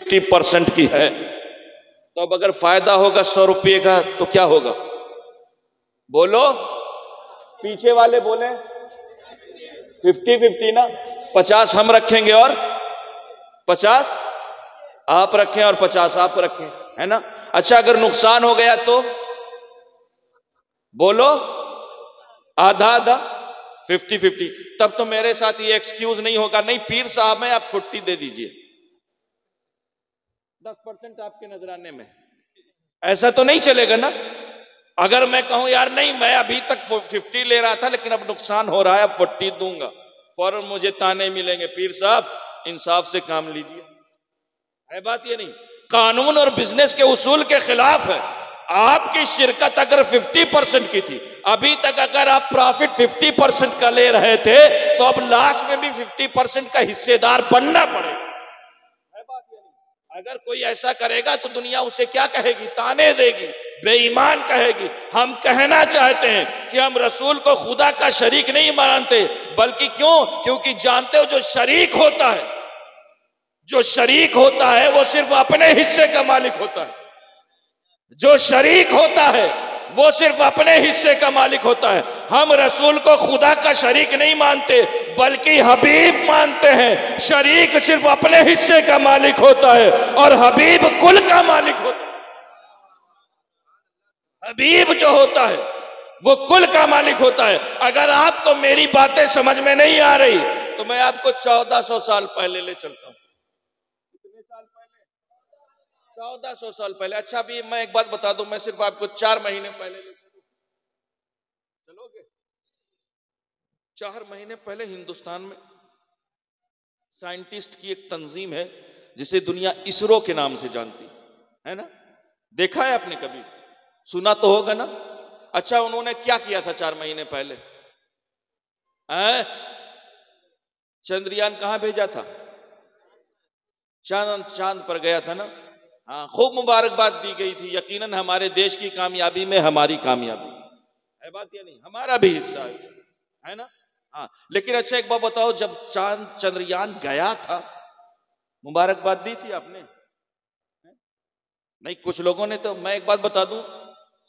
50% की है, तो अब अगर फायदा होगा 100 रुपये का तो क्या होगा? बोलो, पीछे वाले बोले 50-50 ना। 50 हम रखेंगे और 50 आप रखें और 50 आप रखें, है ना। अच्छा, अगर नुकसान हो गया तो बोलो आधा आधा, 50-50। तब तो मेरे साथ ये एक्सक्यूज नहीं होगा, नहीं पीर साहब में आप 40 दे दीजिए, 10% आपके नजराने में, ऐसा तो नहीं चलेगा ना। अगर मैं कहूं यार नहीं, मैं अभी तक 50 ले रहा था लेकिन अब नुकसान हो रहा है, अब 40 दूंगा, फौरन मुझे ताने मिलेंगे, पीर साहब इंसाफ से काम लीजिए। है बात ये नहीं, कानून और बिजनेस के उसूल के खिलाफ है। आपकी शिरकत अगर 50% की थी, अभी तक अगर आप प्रॉफिट 50% का ले रहे थे, तो अब लास्ट में भी 50% का हिस्सेदार बनना पड़ेगा। है बात ये नहीं, अगर कोई ऐसा करेगा तो दुनिया उसे क्या कहेगी? ताने देगी, बेईमान कहेगी। हम कहना चाहते हैं कि हम रसूल को खुदा का शरीक नहीं मानते, बल्कि क्यों? क्योंकि जानते हो जो शरीक होता है, जो शरीक होता है वो सिर्फ अपने हिस्से का मालिक होता है। जो शरीक होता है वो सिर्फ अपने हिस्से का मालिक होता है। हम रसूल को खुदा का शरीक नहीं मानते, बल्कि हबीब मानते हैं। शरीक सिर्फ अपने हिस्से का मालिक होता है और हबीब कुल का मालिक होता है। हबीब जो होता है वो कुल का मालिक होता है। अगर आपको मेरी बातें समझ में नहीं आ रही तो मैं आपको 1400 साल पहले ले चलता हूं। 1400 साल पहले। अच्छा, अभी मैं एक बात बता दूं, मैं सिर्फ आपको 4 महीने पहले ले चलोगे? 4 महीने पहले हिंदुस्तान में साइंटिस्ट की एक तंजीम है जिसे दुनिया इसरो के नाम से जानती है ना। देखा है आपने कभी? सुना तो होगा ना। अच्छा, उन्होंने क्या किया था 4 महीने पहले? चंद्रयान कहां भेजा था? चांद पर गया था ना। हाँ, खूब मुबारकबाद दी गई थी। यकीनन हमारे देश की कामयाबी में हमारी कामयाबी है, बात ये नहीं, हमारा भी हिस्सा है ना। हाँ, लेकिन अच्छा एक बात बताओ, जब चंद्रयान गया था मुबारकबाद दी थी आपने? नहीं, कुछ लोगों ने तो, मैं एक बात बता दूं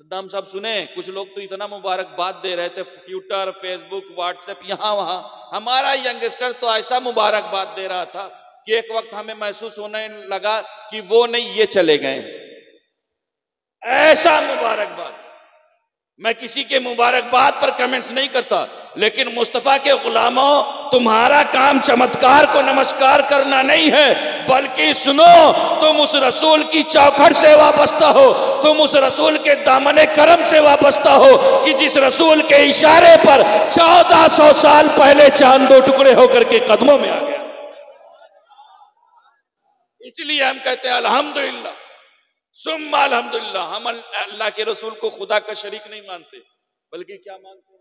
सद्दाम साहब सुने, कुछ लोग तो इतना मुबारकबाद दे रहे थे ट्विटर, फेसबुक, व्हाट्सएप, यहां वहां। हमारा यंगस्टर तो ऐसा मुबारकबाद दे रहा था कि एक वक्त हमें महसूस होने लगा कि वो नहीं ये चले गए। ऐसा मुबारकबाद। मैं किसी के मुबारकबाद पर कमेंट्स नहीं करता, लेकिन मुस्तफा के गुलामों, तुम्हारा काम चमत्कार को नमस्कार करना नहीं है, बल्कि सुनो, तुम उस रसूल की चौखट से वाबस्ता हो, तुम उस रसूल के दामने करम से वाबस्ता हो कि जिस रसूल के इशारे पर 1400 साल पहले चांद 2 टुकड़े होकर के कदमों में आ गया। इसलिए हम कहते हैं अल्हम्दुलिल्लाह सुम्मा अल्हम्दुलिल्लाह। हम अल्लाह के रसूल को खुदा का शरीक नहीं मानते, बल्कि क्या मानते हैं?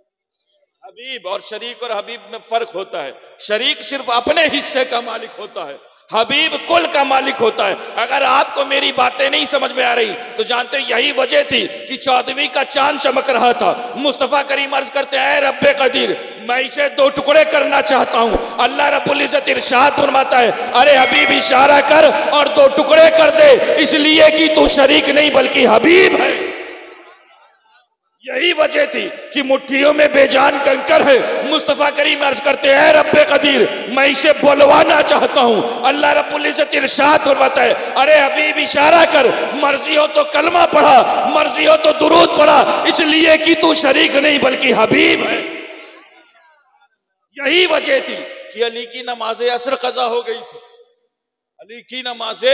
हबीब। और शरीक और हबीब में फर्क होता है। शरीक सिर्फ अपने हिस्से का मालिक होता है, हबीब कुल का मालिक होता है। अगर आपको मेरी बातें नहीं समझ में आ रही तो जानते यही वजह थी कि 14वीं का चांद चमक रहा था। मुस्तफा करीम अर्ज करते हैं, रब्बे कदीर, मैं इसे 2 टुकड़े करना चाहता हूं। अल्लाह रब्बुल इज्जत इरशाद फरमाता है, अरे हबीब इशारा कर और 2 टुकड़े कर दे, इसलिए कि तू शरीक नहीं बल्कि हबीब है। यही वजह थी कि मुट्ठियों में बेजान कंकर है। मुस्तफा करीम अर्ज करते हैं, रब्बे कदीर, मैं इसे बुलवाना चाहता हूं। अल्लाह रब्बुल इज्जत इरशाद फरमाता है, अरे हबीब इशारा कर, मर्जी हो तो कलमा पढ़ा, मर्जी हो तो दुरूद पढ़ा, इसलिए कि तू शरीक नहीं बल्कि हबीब है। यही वजह थी कि अली की नमाज असर कज़ा हो गई थी। अली की नमाज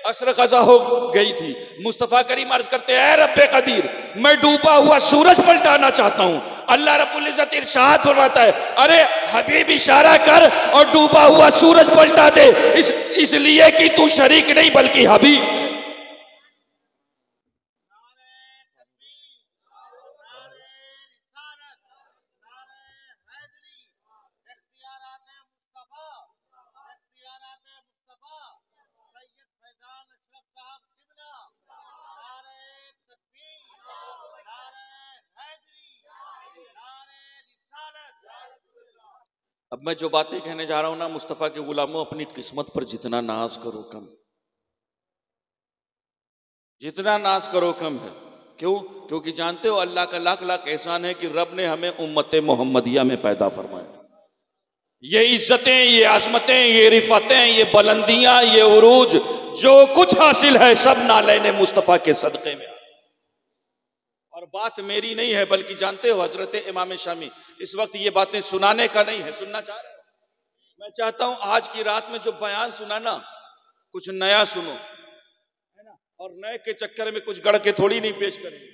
असर कज़ा हो गई थी। मुस्तफा करीम अर्ज करते हैं, रब्बे कदीर, मैं डूबा हुआ सूरज पलटाना चाहता हूं। अल्लाह रब्बुल इज्जत इरशाद फरमाता है, अरे हबीब इशारा कर और डूबा हुआ सूरज पलटा दे, इसलिए कि तू शरीक नहीं बल्कि हबीब। अब मैं जो बातें कहने जा रहा हूं ना, मुस्तफ़ा के गुलामों, अपनी किस्मत पर जितना नाज करो कम। जितना नाज करो कम है। क्यों? क्योंकि जानते हो अल्लाह का लाख लाख एहसान है कि रब ने हमें उम्मत मोहम्मदिया में पैदा फरमाया। ये इज्जतें, ये आजमतें, ये रिफतें, ये बुलंदियां, ये उरूज, जो कुछ हासिल है सब नालैने मुस्तफ़ा के सदक़े में। और बात मेरी नहीं है, बल्कि जानते हो हजरत इमाम शामी, इस वक्त ये बातें सुनाने का नहीं है, सुनना चाह रहे हो? मैं चाहता हूं आज की रात में जो बयान सुना ना, कुछ नया सुनो, है ना? और नए के चक्कर में कुछ गढ़ के थोड़ी नहीं पेश करेंगे।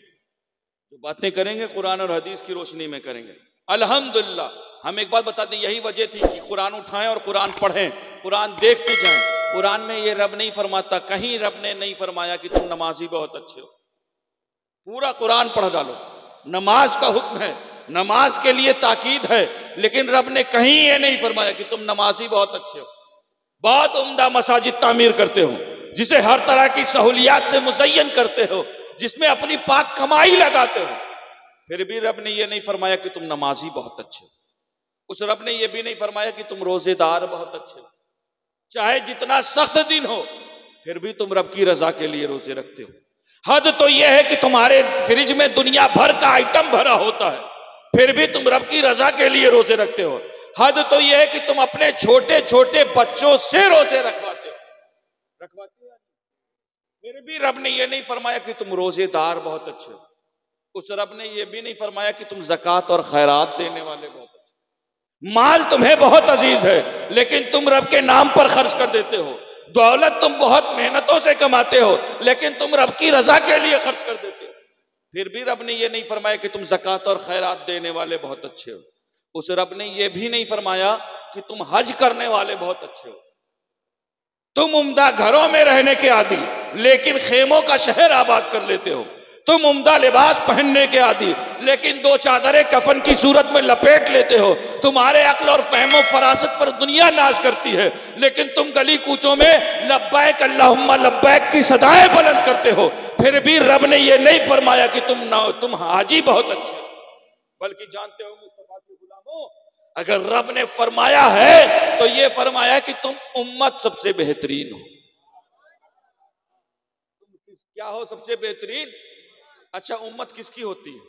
जो बातें करेंगे कुरान और हदीस की रोशनी में करेंगे। अल्हम्दुलिल्लाह। हम एक बात बता दें, यही वजह थी कि कुरान उठाएं और कुरान पढ़ें, कुरान देखते जाएं। कुरान में ये रब नहीं फरमाता, कहीं रब ने नहीं फरमाया कि तुम नमाजी बहुत अच्छे हो। पूरा कुरान पढ़ डालो, नमाज का हुक्म है, नमाज के लिए ताकीद है, लेकिन रब ने कहीं ये नहीं फरमाया कि तुम नमाजी बहुत अच्छे हो, बहुत उम्दा मसाजिद तामीर करते हो, जिसे हर तरह की सहूलियात से मुज़य्यन करते हो, जिसमें अपनी पाक कमाई लगाते हो। फिर भी रब ने यह नहीं फरमाया कि तुम नमाजी बहुत अच्छे हो। उस रब ने यह भी नहीं फरमाया कि तुम रोजेदार बहुत अच्छे हो। चाहे जितना सख्त दिन हो, फिर भी तुम रब की रजा के लिए रोजे रखते हो। हद तो यह है कि तुम्हारे फ्रिज में दुनिया भर का आइटम भरा होता है, फिर भी तुम रब की रजा के लिए रोजे रखते हो। हद तो यह है कि तुम अपने छोटे छोटे बच्चों से रोजे रखवाते हो, फिर भी रब ने यह नहीं फरमाया कि तुम रोजेदार बहुत अच्छे हो। उस रब ने यह भी नहीं फरमाया कि तुम ज़कात और खैरात देने वाले बहुत अच्छे। माल तुम्हें बहुत अजीज है, लेकिन तुम रब के नाम पर खर्च कर देते हो। दौलत तुम बहुत मेहनतों से कमाते हो, लेकिन तुम रब की रजा के लिए खर्च कर देते हो। फिर भी रब ने यह नहीं फरमाया कि तुम ज़कात और खैरात देने वाले बहुत अच्छे हो। उस रब ने यह भी नहीं फरमाया कि तुम हज करने वाले बहुत अच्छे हो। तुम उम्दा घरों में रहने के आदी, लेकिन खेमों का शहर आबाद कर लेते हो। तुम उम्दा लिबास पहनने के आदी, लेकिन दो चादरें कफन की सूरत में लपेट लेते हो। तुम्हारे अक्ल और फहमो फरासत पर दुनिया नाज करती है, लेकिन तुम गली कूचों में लब्बैक अल्लाहुम्मा लब्बैक की सदाएं बुलंद करते हो। फिर भी रब ने यह नहीं फरमाया कि तुम हाजी बहुत अच्छे हो। बल्कि जानते हो मुस्तफा के गुलामों, अगर रब ने फरमाया है तो यह फरमाया कि तुम उम्मत सबसे बेहतरीन हो। तुम क्या हो? सबसे बेहतरीन। अच्छा, उम्मत किसकी होती है?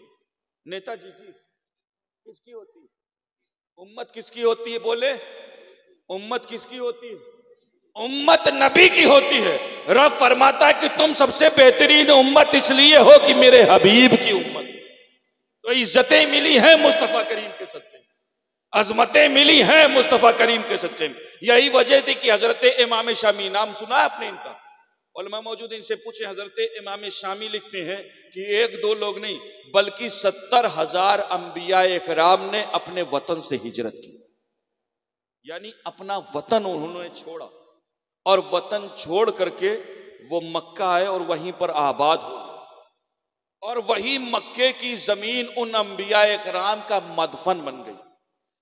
नेताजी की? किसकी होती है? उम्मत किसकी होती है? बोले, उम्मत किसकी होती है? उम्मत नबी की होती है। रब फरमाता है कि तुम सबसे बेहतरीन उम्मत इसलिए हो कि मेरे हबीब की उम्मत। तो इज्जतें मिली हैं मुस्तफा करीम के सदक़े, अजमतें मिली हैं मुस्तफा करीम के सदक़े में। यही वजह थी कि हजरत इमाम शामी, नाम सुना आपने इनका? उलमा मौजूद, इनसे पूछे। हजरत इमाम शामी लिखते हैं कि एक दो लोग नहीं, बल्कि 70,000 अंबिया इकराम ने अपने वतन से हिजरत की। यानी अपना वतन उन्होंने छोड़ा, और वतन छोड़ करके वो मक्का आए और वहीं पर आबाद हो गए, और वही मक्के की जमीन उन अंबिया इकराम का मदफन बन गई।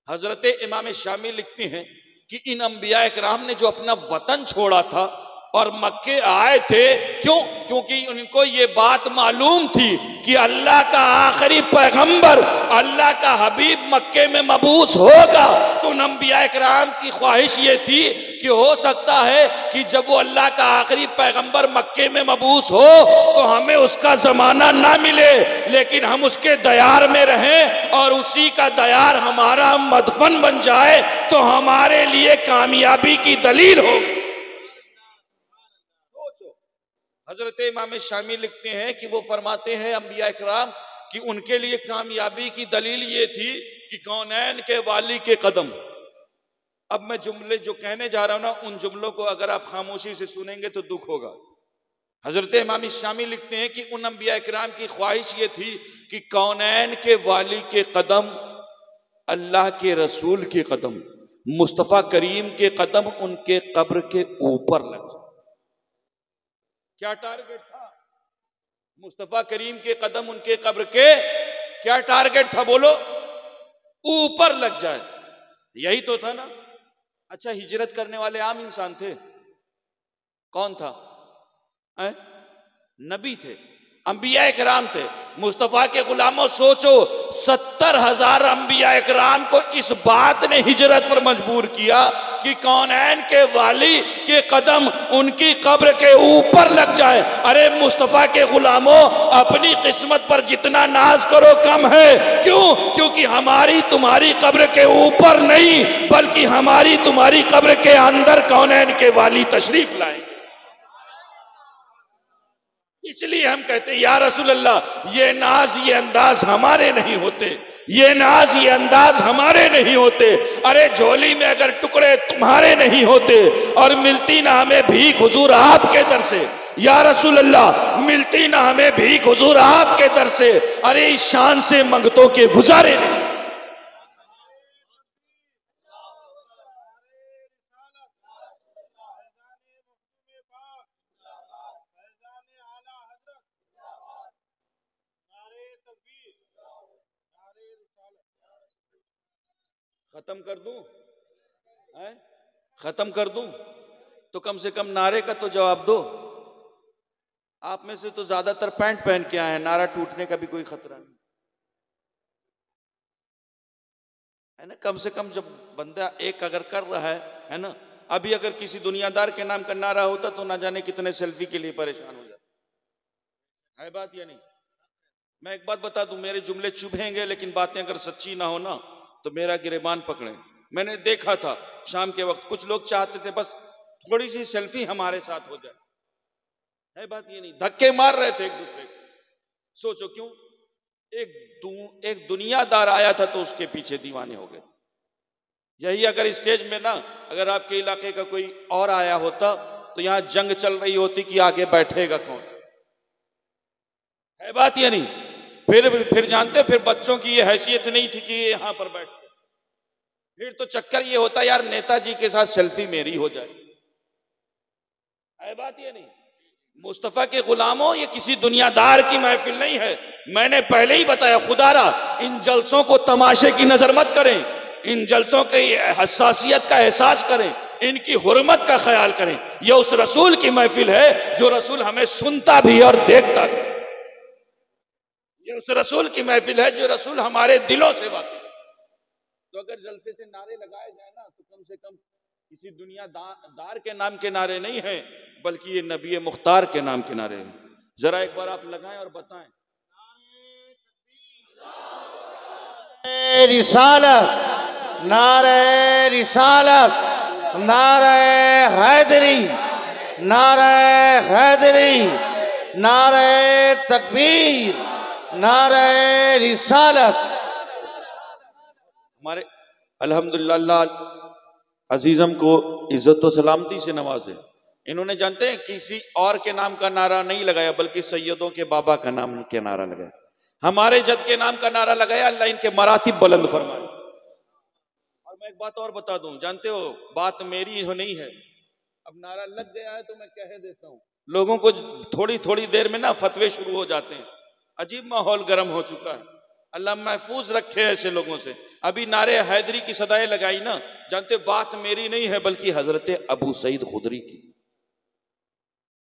हजरत इमाम शामी लिखते हैं कि इन अंबिया इकराम ने जो अपना वतन छोड़ा था और मक्के आए थे, क्यों? क्योंकि उनको ये बात मालूम थी कि अल्लाह का आखिरी पैगंबर, अल्लाह का हबीब मक्के में मबूस होगा। तो अंबिया इकराम की ख्वाहिश ये थी कि हो सकता है कि जब वो अल्लाह का आखिरी पैगंबर मक्के में मबूस हो तो हमें उसका जमाना ना मिले, लेकिन हम उसके दयार में रहें और उसी का दयार हमारा मदफन बन जाए तो हमारे लिए कामयाबी की दलील होगी। हजरत इमाम शामी लिखते हैं कि वो फरमाते हैं अंबिया इकराम कि उनके लिए कामयाबी की दलील ये थी कि कौनैन के वाली के कदम। अब मैं जुमले जो कहने जा रहा हूं ना, उन जुमलों को अगर आप खामोशी से सुनेंगे तो दुख होगा। हजरत इमाम शामी लिखते हैं कि उन अंबिया इकराम की ख्वाहिश ये थी कि कौनैन के वाली के कदम, अल्लाह के रसूल के कदम, मुस्तफा करीम के कदम उनके कब्र के ऊपर लग जाए। क्या टारगेट था? मुस्तफा करीम के कदम उनके कब्र के क्या टारगेट था? बोलो, ऊपर लग जाए। यही तो था ना। अच्छा, हिजरत करने वाले आम इंसान थे? कौन था? नबी थे। अंबिया इकराम थे, मुस्तफ़ा के गुलामों। सोचो 70,000 अंबिया इकराम को इस बात ने हिजरत पर मजबूर किया कि कौनैन के वाली के कदम उनकी कब्र के ऊपर लग जाए। अरे मुस्तफ़ा के गुलामों, अपनी किस्मत पर जितना नाज करो कम है। क्यों? क्योंकि हमारी तुम्हारी कब्र के ऊपर नहीं, बल्कि हमारी तुम्हारी कब्र के अंदर कौनैन के वाली तशरीफ लाएंगे। इसलिए हम कहते हैं या रसूल अल्लाह, ये नाज ये अंदाज हमारे नहीं होते, ये नाज ये अंदाज हमारे नहीं होते। अरे झोली में अगर टुकड़े तुम्हारे नहीं होते और मिलती ना हमें भीख हुजूर आपके दर से, या रसूल अल्लाह मिलती ना हमें भीख हुजूर आपके दर से। अरे इस शान से मंगतों के गुजारे नहीं। खत्म कर दूं? खत्म कर दूं? तो कम से कम नारे का तो जवाब दो। आप में से तो ज्यादातर पैंट पहन के आए हैं, नारा टूटने का भी कोई खतरा नहीं है ना। कम से कम जब बंदा एक अगर कर रहा है ना। अभी अगर किसी दुनियादार के नाम का नारा होता तो ना जाने कितने सेल्फी के लिए परेशान हो जाते। है बात या नहीं? मैं एक बात बता दूं, मेरे जुमले चुभेंगे लेकिन बातें अगर सच्ची ना हो ना तो मेरा गिरेबान पकड़े। मैंने देखा था शाम के वक्त कुछ लोग चाहते थे बस थोड़ी सी सेल्फी हमारे साथ हो जाए। है बात ये नहीं, धक्के मार रहे थे एक दूसरे को। सोचो क्यों? एक दुनियादार आया था तो उसके पीछे दीवाने हो गए। यही अगर स्टेज में ना अगर आपके इलाके का कोई और आया होता तो यहां जंग चल रही होती कि आगे बैठेगा कौन। है बात ये नहीं? फिर जानते, फिर बच्चों की ये हैसियत नहीं थी कि ये यहां पर बैठते। फिर तो चक्कर ये होता यार नेताजी के साथ सेल्फी मेरी हो जाए। है बात ये नहीं? मुस्तफा के गुलामों, ये किसी दुनियादार की महफिल नहीं है। मैंने पहले ही बताया, खुदारा इन जलसों को तमाशे की नजर मत करें, इन जलसों की हसासियत का एहसास करें, इनकी हुर्मत का ख्याल करें। ये उस रसूल की महफिल है जो रसूल हमें सुनता भी और देखता भी। ये उस रसूल की महफिल है जो रसूल हमारे दिलों से वाकिफ। तो अगर जलसे से नारे लगाए जाए ना तो कम से कम किसी दुनियादार के नाम के नारे नहीं है, बल्कि ये नबी मुख्तार के नाम के नारे हैं। जरा एक बार आप लगाएं और बताएं। रिसालत, नारे रिसालत, नारे हैदरी, नारे हैदरी, नारे तकबीर, नारे रिसालत। हमारे अल्हम्दुलिल्लाह अजीजम को इज्जत व सलामती से नवाजे। इन्होंने जानते हैं किसी और के नाम का नारा नहीं लगाया, बल्कि सैयदों के बाबा का नाम के नारा लगाया, हमारे जद के नाम का नारा लगाया। अल्लाह इनके मरातिब बुलंद फरमाए। और मैं एक बात और बता दूं, जानते हो बात मेरी हो नहीं है, अब नारा लग गया है तो मैं कह देता हूं। लोगों को थोड़ी थोड़ी देर में ना फतवे शुरू हो जाते हैं, अजीब माहौल गर्म हो चुका है। अल्लाह महफूज रखे ऐसे लोगों से। अभी नारे हैदरी की सदाएं लगाई ना, जानते बात मेरी नहीं है बल्कि हजरत अबू सईद खुदरी की।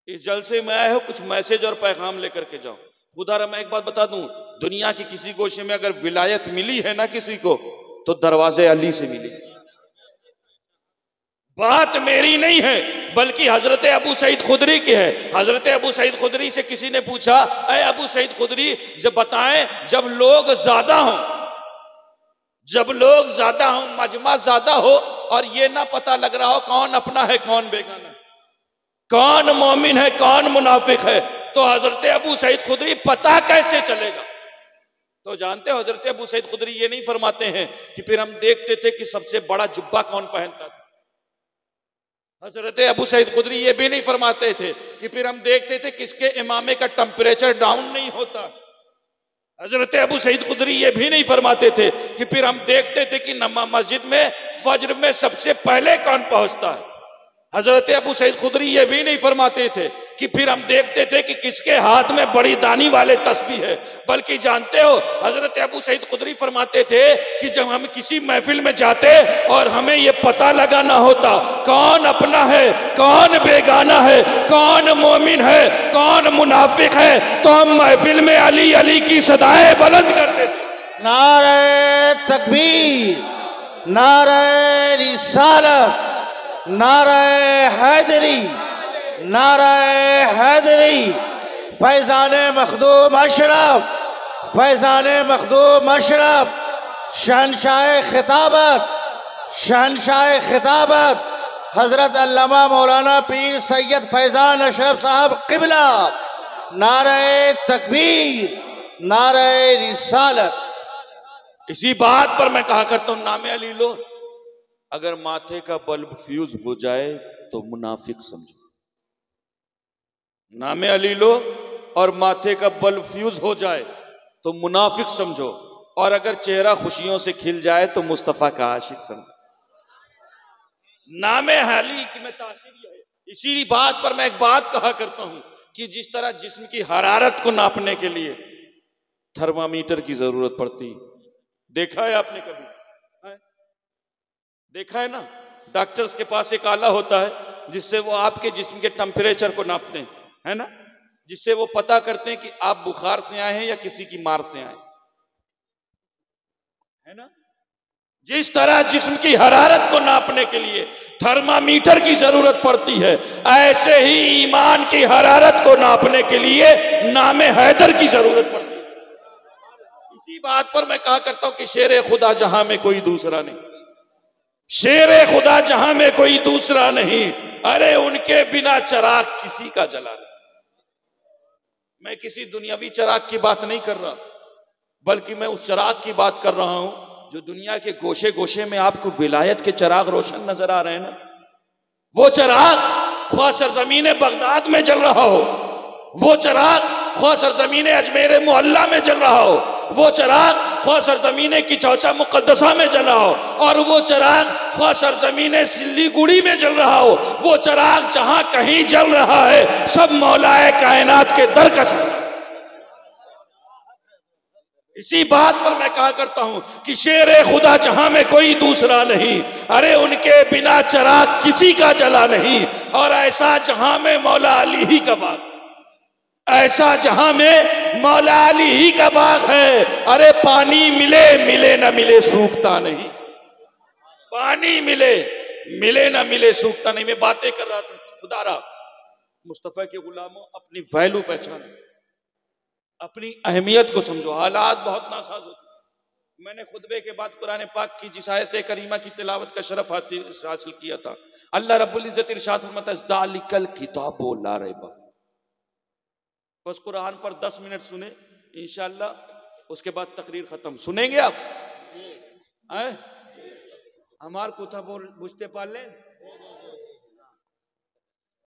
इस जलसे में आए हो, कुछ मैसेज और पैगाम लेकर के जाओ। खुदा मैं एक बात बता दूं, दुनिया की किसी गोशे में अगर विलायत मिली है ना किसी को, तो दरवाजे अली से मिली। बात मेरी नहीं है बल्कि हजरत अबू सईद खुदरी की है। हजरत अबू सईद खुदरी से किसी ने पूछा, अरे अबू सईद खुदरी जब बताएं, जब लोग ज्यादा हों, जब लोग ज्यादा हों, मजमा ज्यादा हो और ये ना पता लग रहा हो कौन अपना है कौन बेगाना, कौन मोमिन है कौन मुनाफिक है, तो हजरत अबू सईद खुदरी पता कैसे चलेगा? तो जानते हो हजरत अबू सईद खुदरी ये नहीं फरमाते हैं कि फिर हम देखते थे कि सबसे बड़ा जुब्बा कौन पहनता था। हजरत अबू सईद खुदरी ये भी नहीं फरमाते थे कि फिर हम देखते थे किसके इमामे का टेम्परेचर डाउन नहीं होता। हजरत अबू सईद खुदरी ये भी नहीं फरमाते थे कि फिर हम देखते थे कि मस्जिद में फज्र में सबसे पहले कौन पहुंचता है। हजरत अबू सईद खुदरी ये भी नहीं फरमाते थे कि फिर हम देखते थे कि किसके हाथ में बड़ी दानी वाले तस्बीह है, बल्कि जानते हो हजरत अबू सईद खुदरी फरमाते थे कि जब हम किसी महफिल में जाते और हमें ये पता लगाना होता कौन अपना है कौन बेगाना है, कौन मोमिन है कौन मुनाफिक है, तो हम महफिल में अली अली की सदाएं बुलंद करते थे। नारे तकबीर, नारे रिसालत, नारे हैदरी, नारे हैदरी। फैजान मखदूम अशरफ, फैजान मखदूम अशरफ, शहनशाह खिताबत, शहनशाह खिताबत हजरत अल्लामा मौलाना पीर सैयद फैजान अशरफ साहब क़िबला। नारे तकबीर, नारे रिसालत। इसी बात पर मैं कहा करता हूं नामे अली लो, अगर माथे का बल्ब फ्यूज हो जाए तो मुनाफिक समझो। नामे अली लो और माथे का बल्ब फ्यूज हो जाए तो मुनाफिक समझो, और अगर चेहरा खुशियों से खिल जाए तो मुस्तफा का आशिक समझो। नामे अली की में तासीर है। इसी बात पर मैं एक बात कहा करता हूं कि जिस तरह जिस्म की हरारत को नापने के लिए थर्मामीटर की जरूरत पड़ती, देखा है आपने कभी? देखा है ना, डॉक्टर्स के पास एक आला होता है जिससे वो आपके जिस्म के टेम्परेचर को नापते हैं, है ना, जिससे वो पता करते हैं कि आप बुखार से आए हैं या किसी की मार से आए, है ना। जिस तरह जिस्म की हरारत को नापने के लिए थर्मामीटर की जरूरत पड़ती है, ऐसे ही ईमान की हरारत को नापने के लिए नामे हैदर की जरूरत पड़ती है। इसी बात पर मैं कहा करता हूं कि शेर खुदा जहां में कोई दूसरा नहीं, शेर खुदा जहां में कोई दूसरा नहीं, अरे उनके बिना चिराग किसी का जला नहीं। मैं किसी दुनियावी चिराग की बात नहीं कर रहा, बल्कि मैं उस चिराग की बात कर रहा हूं जो दुनिया के गोशे गोशे में आपको विलायत के चिराग रोशन नजर आ रहे हैं ना। वो चिराग ख्वाह सरजमीन बगदाद में जल रहा हो, वो चिराग ख्वाह सरजमीन अजमेर मोहल्ला में जल रहा हो, वो चिराग ख्वाह सरजमीन की चौसा मुकद्दसा में जल रहा हो, और वो चिराग ख्वाह सरजमीन सिल्लीगुड़ी में जल रहा हो, वो चिराग जहां कहीं जल रहा है सब मौलाए कायनात के दर का चिराग। इसी बात पर मैं कहा करता हूं कि शेर खुदा जहां में कोई दूसरा नहीं, अरे उनके बिना चिराग किसी का जला नहीं। और ऐसा जहां में मौला अली ही का बाग, ऐसा जहां में मौला अली ही का बाग है। अरे पानी मिले मिले ना मिले सूखता नहीं, पानी मिले मिले ना मिले सूखता नहीं। मैं बातें कर रहा था, खुदारा मुस्तफा के गुलामों अपनी वैल्यू पहचानो, अपनी अहमियत को समझो। हालात बहुत नासाज होते। मैंने खुतबे के बाद कुरान पाक की जिस आयत करीमा की तिलावत का शरफ हासिल किया था, अल्लाह रब्बुल इज्जत इरशाद फरमाता है ज़ालिकल किताबु ला रैब फीह। बस कुरान पर 10 मिनट सुने इंशाअल्लाह, उसके बाद तकरीर खत्म। सुनेंगे आप? हमार कुथा बोल बुझते पाल लें।